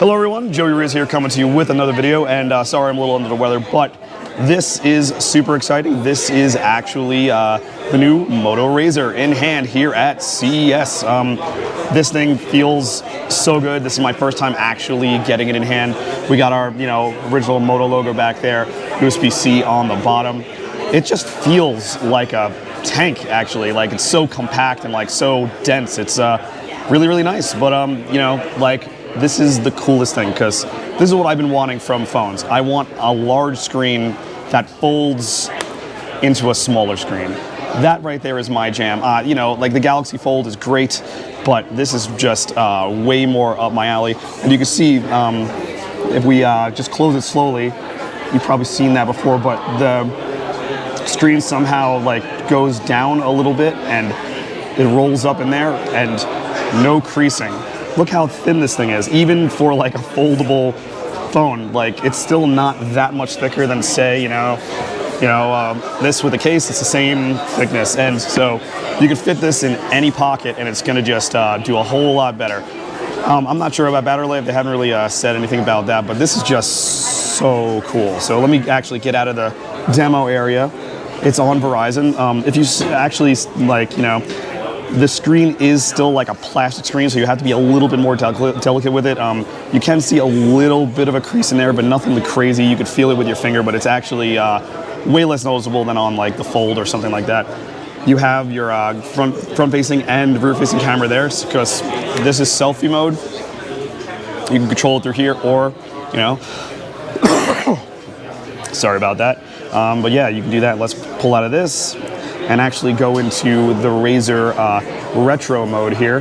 Hello everyone, Joey Riz here coming to you with another video, and sorry I'm a little under the weather, but this is super exciting. This is actually the new Moto RAZR in hand here at CES. This thing feels so good. This is my first time actually getting it in hand. We got our original Moto logo back there, USB-C on the bottom. It just feels like a tank actually, like it's so compact and like so dense. It's really, really nice, but this is the coolest thing because this is what I've been wanting from phones. I want a large screen that folds into a smaller screen. That right there is my jam. Like the Galaxy Fold is great, but this is just way more up my alley. And you can see, if we just close it slowly, you've probably seen that before, but the screen somehow like goes down a little bit and it rolls up in there and no creasing. Look how thin this thing is, even for like a foldable phone. Like it's still not that much thicker than say, this with a case. It's the same thickness, and so you can fit this in any pocket, and it's going to just do a whole lot better. I'm not sure about battery life. They haven't really said anything about that, but this is just so cool. So let me actually get out of the demo area. It's on Verizon. If you actually the screen is still like a plastic screen, so you have to be a little bit more delicate with it. You can see a little bit of a crease in there, but nothing crazy. You could feel it with your finger, but it's actually way less noticeable than on like the Fold or something like that. You have your front-facing and rear-facing camera there, because this is selfie mode. You can control it through here, or sorry about that. But yeah, you can do that. Let's pull out of this and actually go into the RAZR retro mode here.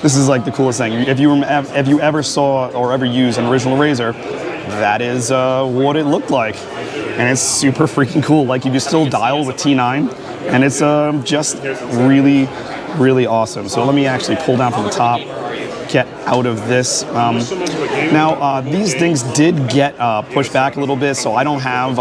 This is like the coolest thing. If you ever saw or ever used an original RAZR, that is what it looked like. And it's super freaking cool. Like you can still dial with T9, and it's just really, really awesome. So let me actually pull down from the top, get out of this. Now, these things did get pushed back a little bit, so I don't have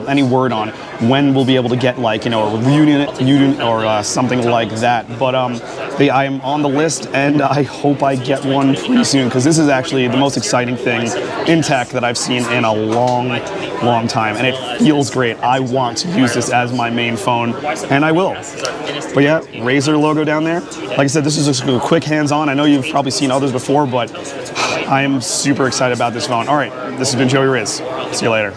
any word on when we'll be able to get like, a review unit or something like that. But I am on the list, and I hope I get one pretty soon, because this is actually the most exciting thing in tech that I've seen in a long time, and it feels great. I want to use this as my main phone, and I will. But yeah, RAZR logo down there. Like I said, this is just a quick hands-on. I know you've probably seen others before, but I am super excited about this phone. All right, this has been Joey Riz. See you later.